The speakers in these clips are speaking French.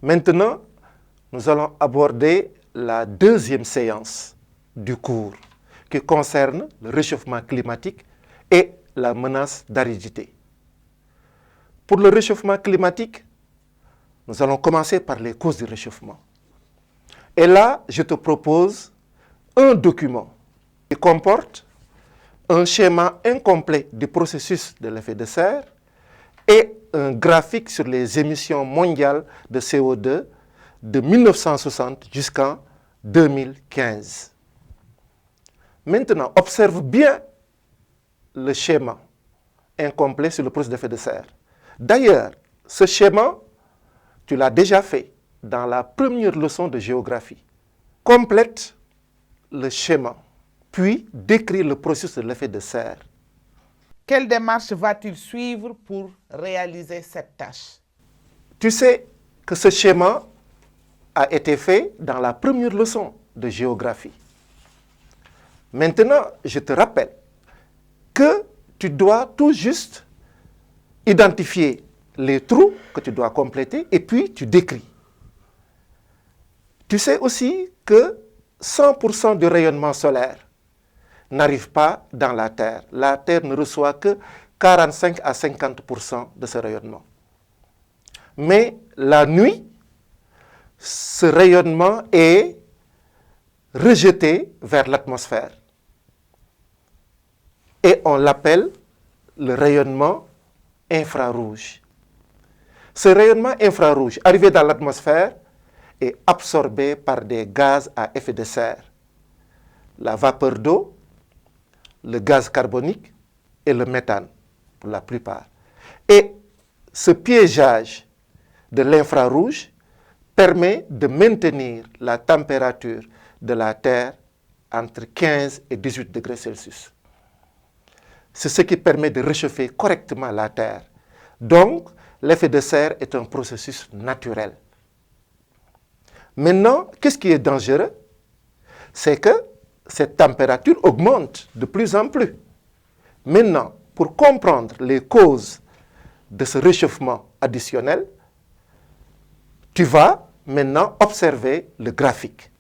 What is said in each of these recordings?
Maintenant, nous allons aborder la deuxième séance du cours qui concerne le réchauffement climatique et la menace d'aridité. Pour le réchauffement climatique, nous allons commencer par les causes du réchauffement. Et là, je te propose un document qui comporte un schéma incomplet du processus de l'effet de serre et un graphique sur les émissions mondiales de CO2 de 1960 jusqu'en 2015. Maintenant, observe bien le schéma incomplet sur le processus d'effet de serre. D'ailleurs, ce schéma, tu l'as déjà fait dans la première leçon de géographie. Complète le schéma, puis décrit le processus de l'effet de serre. Quelle démarche va-t-il suivre pour réaliser cette tâche? Tu sais que ce schéma a été fait dans la première leçon de géographie. Maintenant, je te rappelle que tu dois tout juste identifier les trous que tu dois compléter et puis tu décris. Tu sais aussi que 100% du rayonnement solaire n'arrive pas dans la Terre. La Terre ne reçoit que 45 à 50% de ce rayonnement. Mais la nuit, ce rayonnement est rejeté vers l'atmosphère. Et on l'appelle le rayonnement infrarouge. Ce rayonnement infrarouge, arrivé dans l'atmosphère, est absorbé par des gaz à effet de serre. La vapeur d'eau, le gaz carbonique et le méthane, pour la plupart. Et ce piégeage de l'infrarouge permet de maintenir la température de la Terre entre 15 et 18 degrés Celsius. C'est ce qui permet de réchauffer correctement la Terre. Donc, l'effet de serre est un processus naturel. Maintenant, qu'est-ce qui est dangereux? C'est que cette température augmente de plus en plus. Maintenant, pour comprendre les causes de ce réchauffement additionnel, tu vas maintenant observer le graphique.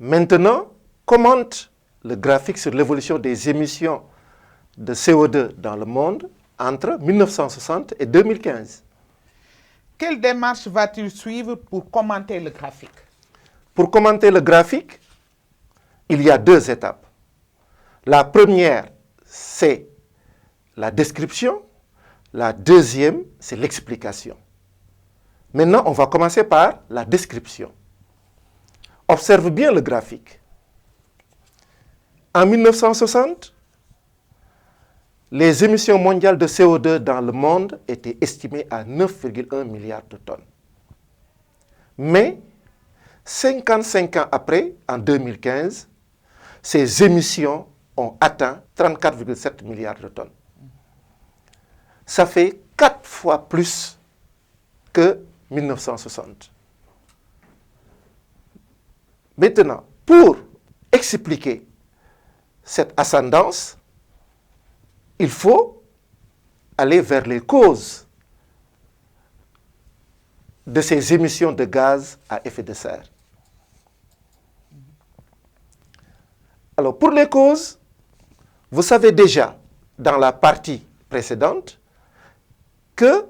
Maintenant, commente le graphique sur l'évolution des émissions de CO2 dans le monde entre 1960 et 2015. Quelle démarche va-t-il suivre pour commenter le graphique? Pour commenter le graphique, il y a deux étapes. La première, c'est la description. La deuxième, c'est l'explication. Maintenant, on va commencer par la description. Observe bien le graphique. En 1960, les émissions mondiales de CO2 dans le monde étaient estimées à 9,1 milliards de tonnes. Mais 55 ans après, en 2015, ces émissions ont atteint 34,7 milliards de tonnes. Ça fait 4 fois plus que 1960. Maintenant, pour expliquer cette ascendance, il faut aller vers les causes de ces émissions de gaz à effet de serre. Alors, pour les causes, vous savez déjà, dans la partie précédente, que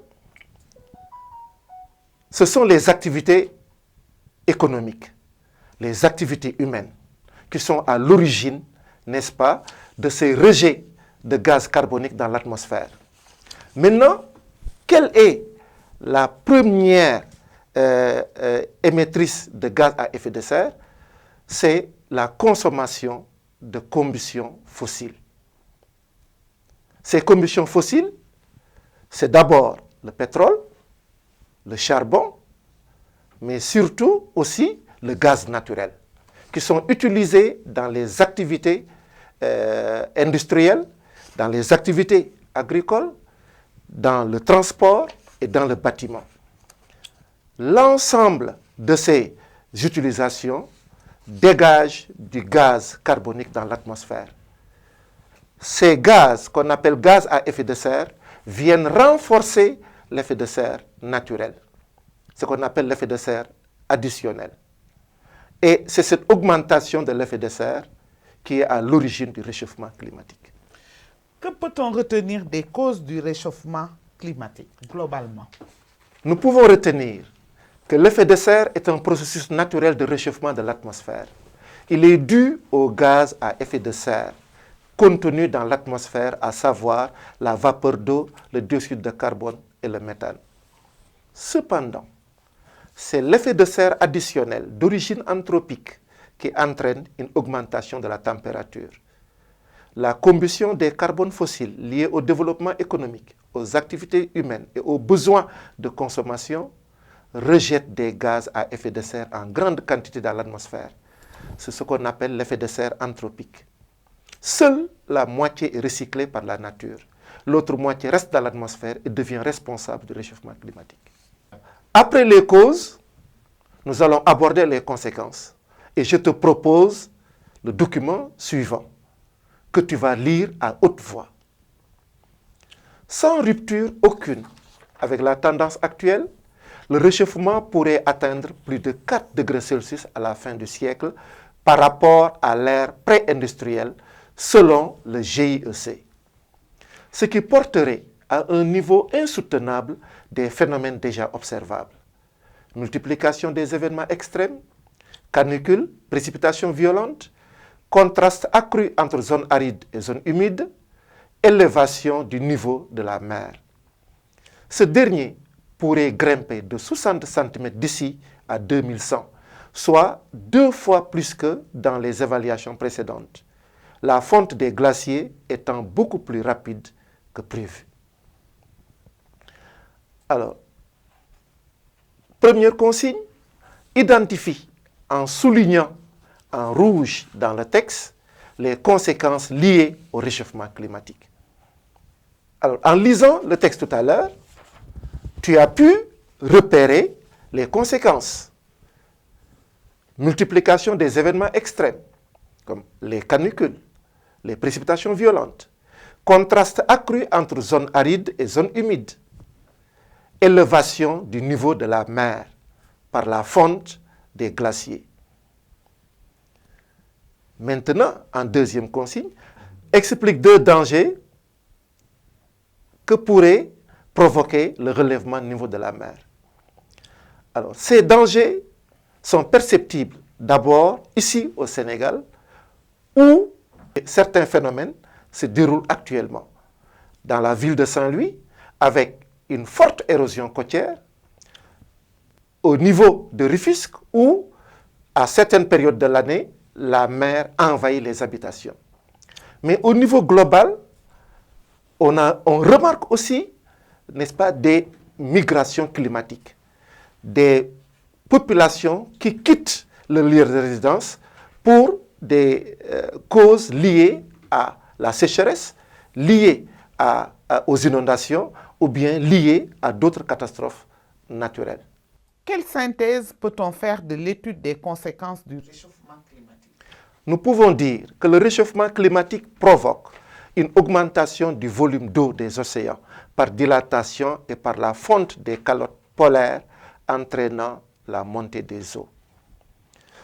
ce sont les activités économiques, les activités humaines, qui sont à l'origine, n'est-ce pas, de ces rejets de gaz carbonique dans l'atmosphère. Maintenant, quelle est la première émettrice de gaz à effet de serre? C'est la consommation de combustions fossiles. Ces combustions fossiles, c'est d'abord le pétrole, le charbon, mais surtout aussi le gaz naturel, qui sont utilisés dans les activités industrielles, dans les activités agricoles, dans le transport et dans le bâtiment. L'ensemble de ces utilisations dégagent du gaz carbonique dans l'atmosphère. Ces gaz, qu'on appelle gaz à effet de serre, viennent renforcer l'effet de serre naturel. ce qu'on appelle l'effet de serre additionnel. Et c'est cette augmentation de l'effet de serre qui est à l'origine du réchauffement climatique. Que peut-on retenir des causes du réchauffement climatique globalement? Nous pouvons retenir que l'effet de serre est un processus naturel de réchauffement de l'atmosphère. Il est dû aux gaz à effet de serre contenus dans l'atmosphère, à savoir la vapeur d'eau, le dioxyde de carbone et le méthane. Cependant, c'est l'effet de serre additionnel d'origine anthropique qui entraîne une augmentation de la température. La combustion des carbones fossiles liés au développement économique, aux activités humaines et aux besoins de consommation rejette des gaz à effet de serre en grande quantité dans l'atmosphère. C'est ce qu'on appelle l'effet de serre anthropique. Seule la moitié est recyclée par la nature. L'autre moitié reste dans l'atmosphère et devient responsable du réchauffement climatique. Après les causes, nous allons aborder les conséquences. Et je te propose le document suivant, que tu vas lire à haute voix. Sans rupture aucune avec la tendance actuelle, le réchauffement pourrait atteindre plus de 4 degrés Celsius à la fin du siècle par rapport à l'ère pré-industrielle, selon le GIEC. Ce qui porterait à un niveau insoutenable des phénomènes déjà observables. Multiplication des événements extrêmes, canicules, précipitations violentes, contraste accru entre zones arides et zones humides, élévation du niveau de la mer. Ce dernier pourrait grimper de 60 cm d'ici à 2100, soit 2 fois plus que dans les évaluations précédentes, la fonte des glaciers étant beaucoup plus rapide que prévu. Alors, première consigne, identifie en soulignant en rouge dans le texte les conséquences liées au réchauffement climatique. Alors, en lisant le texte tout à l'heure, tu as pu repérer les conséquences. Multiplication des événements extrêmes, comme les canicules, les précipitations violentes, contraste accru entre zones arides et zones humides, élévation du niveau de la mer par la fonte des glaciers. Maintenant, en deuxième consigne, explique 2 dangers que pourrait provoquer le relèvement du niveau de la mer. Alors, ces dangers sont perceptibles d'abord ici au Sénégal, où certains phénomènes se déroulent actuellement. Dans la ville de Saint-Louis, avec une forte érosion côtière, au niveau de Rufisque, où, à certaines périodes de l'année, la mer envahit les habitations. Mais au niveau global, on remarque aussi, n'est-ce pas, des migrations climatiques, des populations qui quittent le lieu de résidence pour des causes liées à la sécheresse, liées aux inondations ou bien liées à d'autres catastrophes naturelles. Quelle synthèse peut-on faire de l'étude des conséquences du réchauffement climatique? Nous pouvons dire que le réchauffement climatique provoque une augmentation du volume d'eau des océans par dilatation et par la fonte des calottes polaires entraînant la montée des eaux.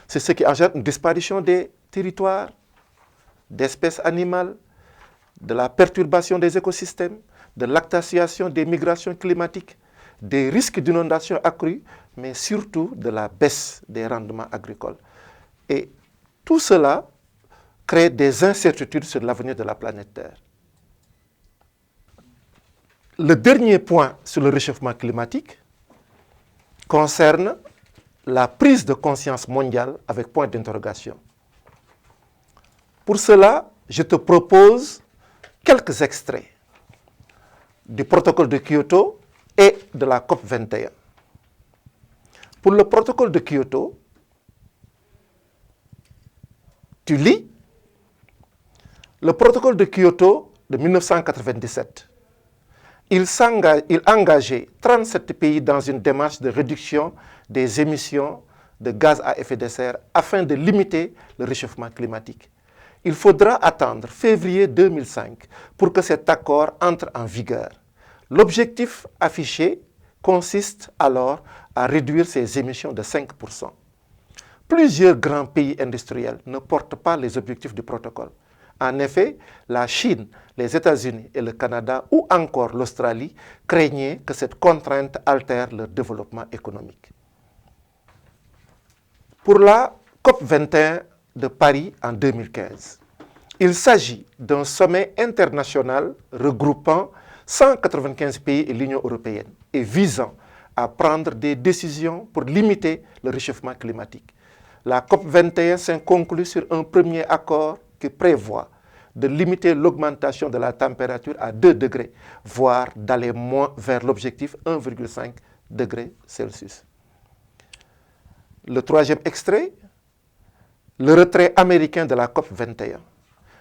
C'est ce qui engendre une disparition des territoires, d'espèces animales, de la perturbation des écosystèmes, de l'accentuation des migrations climatiques, des risques d'inondation accrus, mais surtout de la baisse des rendements agricoles. Et tout cela crée des incertitudes sur l'avenir de la planète Terre. Le dernier point sur le réchauffement climatique concerne la prise de conscience mondiale avec point d'interrogation. Pour cela, je te propose quelques extraits du protocole de Kyoto et de la COP 21. Pour le protocole de Kyoto, tu lis le protocole de Kyoto de 1997. Il engageait 37 pays dans une démarche de réduction des émissions de gaz à effet de serre afin de limiter le réchauffement climatique. Il faudra attendre février 2005 pour que cet accord entre en vigueur. L'objectif affiché consiste alors à réduire ses émissions de 5%. Plusieurs grands pays industriels ne portent pas les objectifs du protocole. En effet, la Chine, les États-Unis et le Canada ou encore l'Australie craignaient que cette contrainte altère leur développement économique. Pour la COP 21 de Paris en 2015, il s'agit d'un sommet international regroupant 195 pays et l'Union européenne et visant à prendre des décisions pour limiter le réchauffement climatique. La COP 21 s'est conclue sur un premier accord qui prévoit de limiter l'augmentation de la température à 2 degrés, voire d'aller moins vers l'objectif 1,5 degré Celsius. Le troisième extrait, le retrait américain de la COP 21.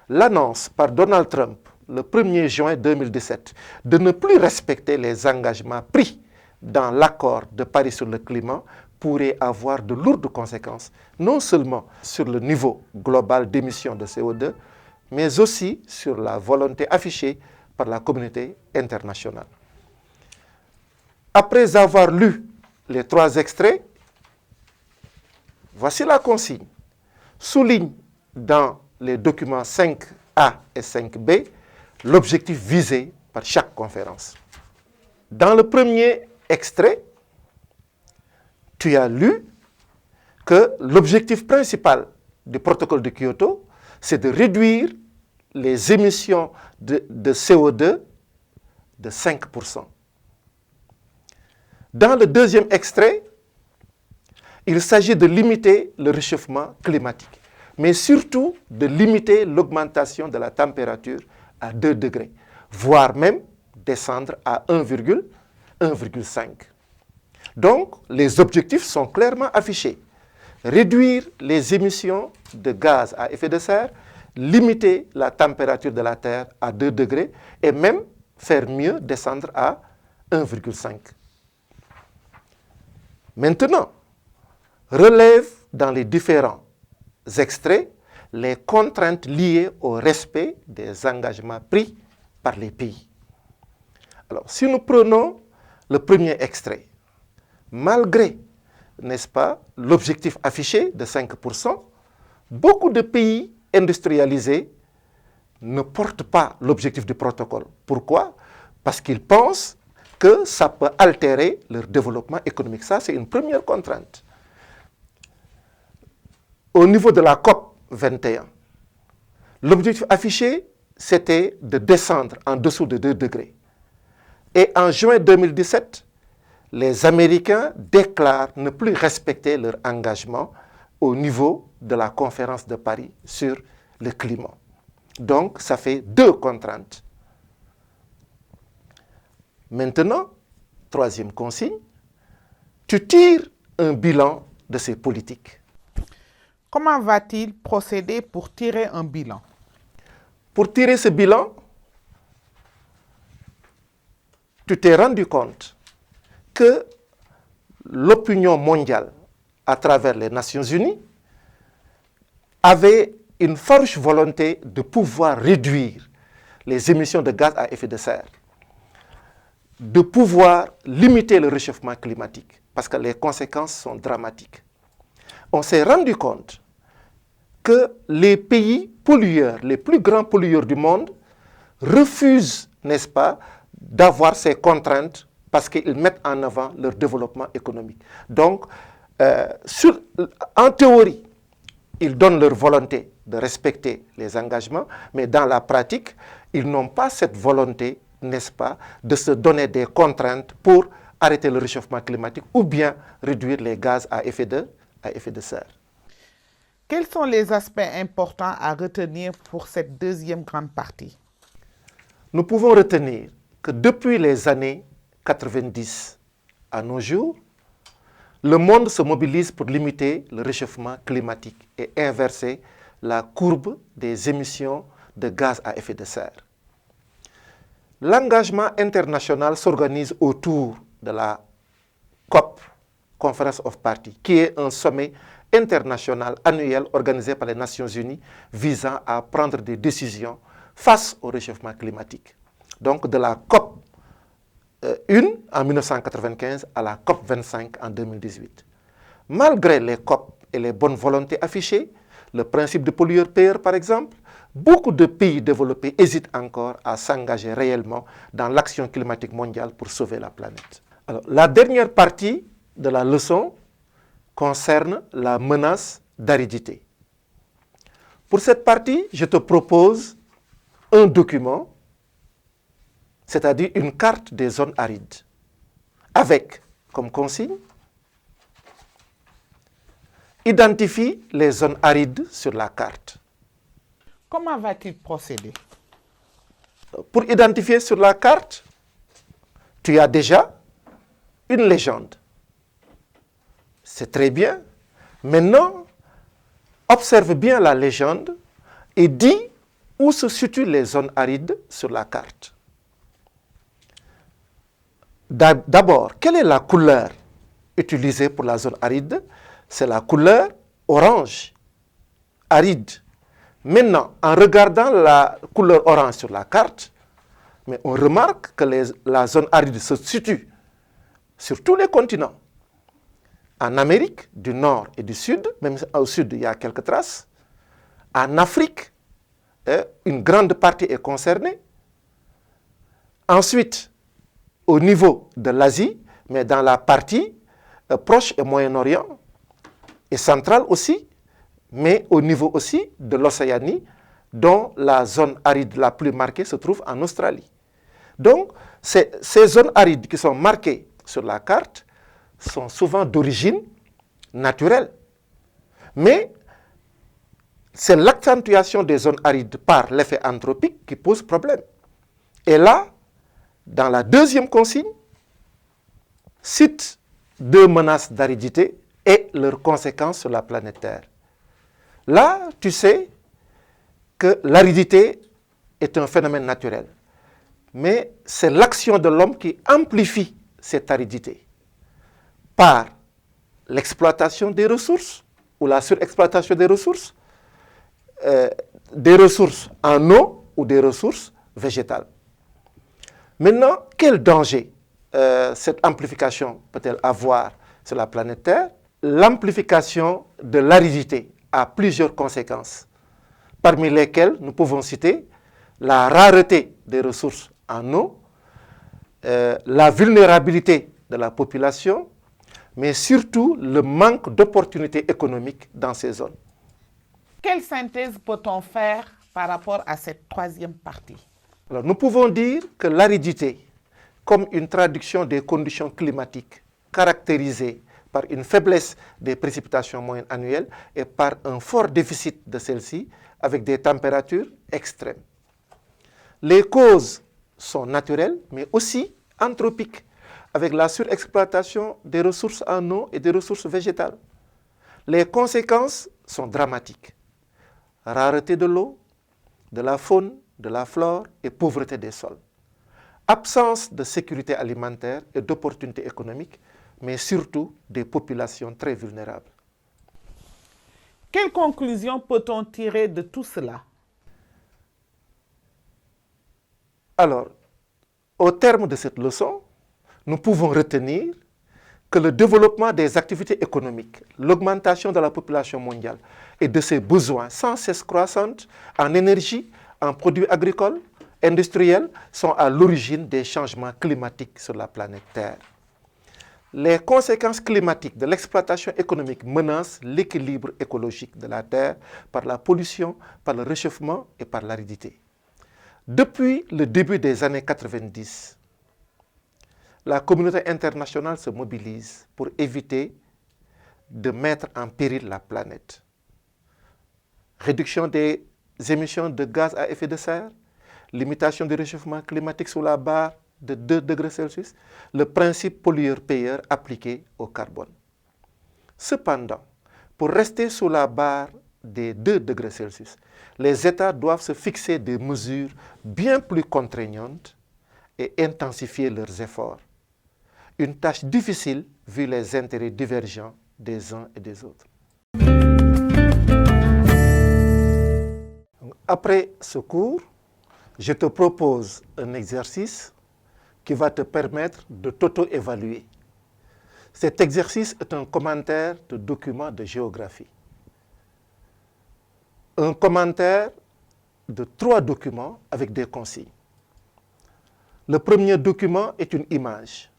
L'annonce par Donald Trump le 1er juin 2017 de ne plus respecter les engagements pris dans l'accord de Paris sur le climat pourrait avoir de lourdes conséquences, non seulement sur le niveau global d'émissions de CO2, mais aussi sur la volonté affichée par la communauté internationale. Après avoir lu les 3 extraits, voici la consigne. Souligne dans les documents 5A et 5B l'objectif visé par chaque conférence. Dans le premier extrait, tu as lu que l'objectif principal du protocole de Kyoto, c'est de réduire les émissions de CO2 de 5%. Dans le deuxième extrait, il s'agit de limiter le réchauffement climatique, mais surtout de limiter l'augmentation de la température à 2 degrés, voire même descendre à 1,5. Donc, les objectifs sont clairement affichés. Réduire les émissions de gaz à effet de serre, limiter la température de la Terre à 2 degrés et même faire mieux, descendre à 1,5. Maintenant, relève dans les différents extraits les contraintes liées au respect des engagements pris par les pays. Alors, si nous prenons le premier extrait, malgré, n'est-ce pas, l'objectif affiché de 5%, beaucoup de pays industrialisés ne portent pas l'objectif du protocole. Pourquoi? Parce qu'ils pensent que ça peut altérer leur développement économique. Ça, c'est une première contrainte. Au niveau de la COP 21, l'objectif affiché, c'était de descendre en dessous de 2 degrés. Et en juin 2017, les Américains déclarent ne plus respecter leur engagement au niveau de la conférence de Paris sur le climat. Donc, ça fait 2 contraintes. Maintenant, troisième consigne, tu tires un bilan de ces politiques. Comment va-t-il procéder pour tirer un bilan? Pour tirer ce bilan, tu t'es rendu compte que l'opinion mondiale, à travers les Nations Unies, avait une farouche volonté de pouvoir réduire les émissions de gaz à effet de serre, de pouvoir limiter le réchauffement climatique, parce que les conséquences sont dramatiques. On s'est rendu compte que les pays pollueurs, les plus grands pollueurs du monde, refusent, n'est-ce pas, d'avoir ces contraintes parce qu'ils mettent en avant leur développement économique. Donc, en théorie, ils donnent leur volonté de respecter les engagements, mais dans la pratique, ils n'ont pas cette volonté, n'est-ce pas, de se donner des contraintes pour arrêter le réchauffement climatique ou bien réduire les gaz à effet de serre. Quels sont les aspects importants à retenir pour cette deuxième grande partie? Nous pouvons retenir que depuis les années 90 à nos jours, le monde se mobilise pour limiter le réchauffement climatique et inverser la courbe des émissions de gaz à effet de serre. L'engagement international s'organise autour de la COP, Conference of Parties, qui est un sommet international annuel organisé par les Nations Unies visant à prendre des décisions face au réchauffement climatique. Donc de la COP une en 1995 à la COP 25 en 2018. Malgré les COP et les bonnes volontés affichées, le principe de pollueur-payeur par exemple, beaucoup de pays développés hésitent encore à s'engager réellement dans l'action climatique mondiale pour sauver la planète. Alors, la dernière partie de la leçon concerne la menace d'aridité. Pour cette partie, je te propose un document, c'est-à-dire une carte des zones arides, avec comme consigne: identifie les zones arides sur la carte. Comment va-t-il procéder? Pour identifier sur la carte, tu as déjà une légende. C'est très bien. Maintenant, observe bien la légende et dis où se situent les zones arides sur la carte. D'abord, quelle est la couleur utilisée pour la zone aride? C'est la couleur orange, aride. Maintenant, en regardant la couleur orange sur la carte, mais on remarque que la zone aride se situe sur tous les continents. En Amérique du Nord et du Sud, même au Sud, il y a quelques traces. En Afrique, une grande partie est concernée. Ensuite, au niveau de l'Asie, mais dans la partie proche et Moyen-Orient, et centrale aussi, mais au niveau aussi de l'Océanie, dont la zone aride la plus marquée se trouve en Australie. Donc, ces zones arides qui sont marquées sur la carte sont souvent d'origine naturelle. Mais c'est l'accentuation des zones arides par l'effet anthropique qui pose problème. Et là, dans la deuxième consigne, cite deux menaces d'aridité et leurs conséquences sur la planète Terre. Là, tu sais que l'aridité est un phénomène naturel. Mais c'est l'action de l'homme qui amplifie cette aridité par l'exploitation des ressources ou la surexploitation des ressources en eau ou des ressources végétales. Maintenant, quel danger cette amplification peut-elle avoir sur la planète Terre? L'amplification de l'aridité a plusieurs conséquences, parmi lesquelles nous pouvons citer la rareté des ressources en eau, la vulnérabilité de la population, mais surtout le manque d'opportunités économiques dans ces zones. Quelle synthèse peut-on faire par rapport à cette troisième partie? Alors, nous pouvons dire que l'aridité, comme une traduction des conditions climatiques caractérisées par une faiblesse des précipitations moyennes annuelles et par un fort déficit de celles-ci avec des températures extrêmes. Les causes sont naturelles, mais aussi anthropiques, avec la surexploitation des ressources en eau et des ressources végétales. Les conséquences sont dramatiques. Rareté de l'eau, de la faune, de la flore et pauvreté des sols. Absence de sécurité alimentaire et d'opportunités économiques, mais surtout des populations très vulnérables. Quelle conclusion peut-on tirer de tout cela? Alors, au terme de cette leçon, nous pouvons retenir que le développement des activités économiques, l'augmentation de la population mondiale et de ses besoins sans cesse croissants en énergie, en produits agricoles, industriels, sont à l'origine des changements climatiques sur la planète Terre. Les conséquences climatiques de l'exploitation économique menacent l'équilibre écologique de la Terre par la pollution, par le réchauffement et par l'aridité. Depuis le début des années 90, la communauté internationale se mobilise pour éviter de mettre en péril la planète. Réduction des émissions de gaz à effet de serre, limitation du réchauffement climatique sous la barre de 2 degrés Celsius, le principe pollueur-payeur appliqué au carbone. Cependant, pour rester sous la barre des 2 degrés Celsius, les États doivent se fixer des mesures bien plus contraignantes et intensifier leurs efforts. Une tâche difficile vu les intérêts divergents des uns et des autres. Après ce cours, je te propose un exercice qui va te permettre de t'auto-évaluer. Cet exercice est un commentaire de document de géographie. Un commentaire de 3 documents avec des consignes. Le premier document est une image.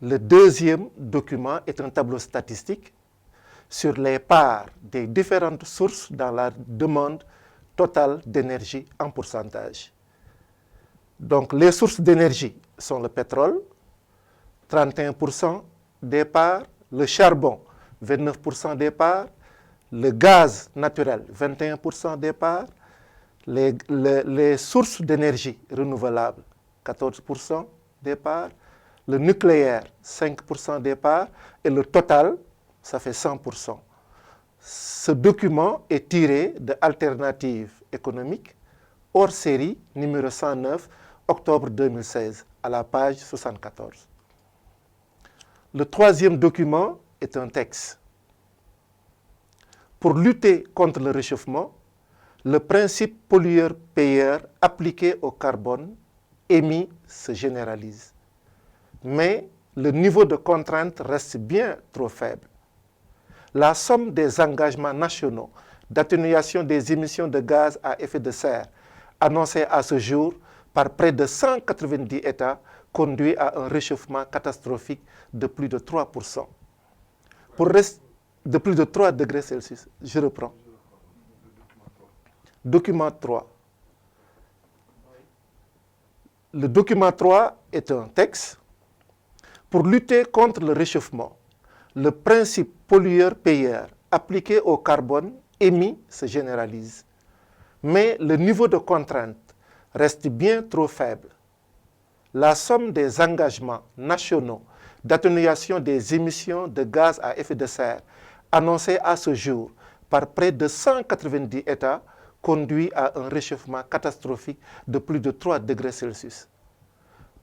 Le deuxième document est un tableau statistique sur les parts des différentes sources dans la demande totale d'énergie en pourcentage. Donc, les sources d'énergie sont le pétrole, 31% des parts, le charbon, 29% des parts, le gaz naturel, 21% des parts, les sources d'énergie renouvelables, 14% des parts, le nucléaire, 5% des parts, et le total, ça fait 100%. Ce document est tiré de Alternatives économiques, hors série, numéro 109, octobre 2016, à la page 74. Le troisième document est un texte. Pour lutter contre le réchauffement, le principe pollueur-payeur appliqué au carbone émis se généralise. Mais le niveau de contrainte reste bien trop faible. La somme des engagements nationaux d'atténuation des émissions de gaz à effet de serre annoncés à ce jour par près de 190 États conduit à un réchauffement catastrophique de plus de 3%. De plus de 3 degrés Celsius. Je reprends. Document 3. Le document 3 est un texte. Pour lutter contre le réchauffement, le principe pollueur-payeur appliqué au carbone émis se généralise. Mais le niveau de contrainte reste bien trop faible. La somme des engagements nationaux d'atténuation des émissions de gaz à effet de serre annoncés à ce jour par près de 190 États conduit à un réchauffement catastrophique de plus de 3 degrés Celsius.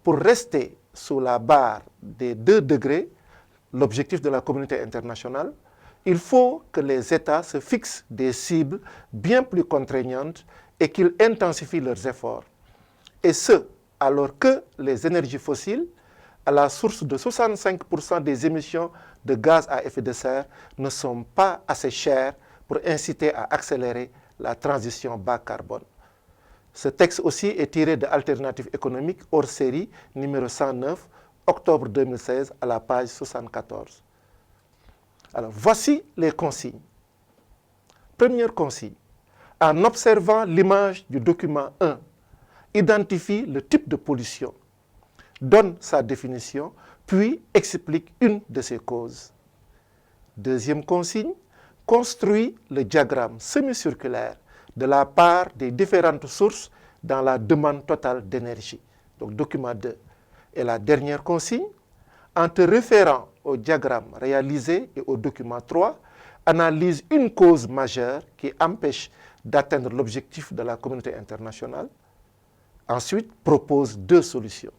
Pour rester sous la barre des 2 degrés, l'objectif de la communauté internationale, il faut que les États se fixent des cibles bien plus contraignantes et qu'ils intensifient leurs efforts. Et ce, alors que les énergies fossiles, à la source de 65% des émissions de gaz à effet de serre, ne sont pas assez chères pour inciter à accélérer la transition bas carbone. Ce texte aussi est tiré de Alternatives économiques hors série numéro 109, octobre 2016, à la page 74. Alors, voici les consignes. Première consigne. En observant l'image du document 1, identifie le type de pollution, donne sa définition, puis explique une de ses causes. Deuxième consigne. Construit le diagramme semi-circulaire de la part des différentes sources dans la demande totale d'énergie. Donc, document 2. Et la dernière consigne, en te référant au diagramme réalisé et au document 3, analyse une cause majeure qui empêche d'atteindre l'objectif de la communauté internationale. Ensuite, propose 2 solutions.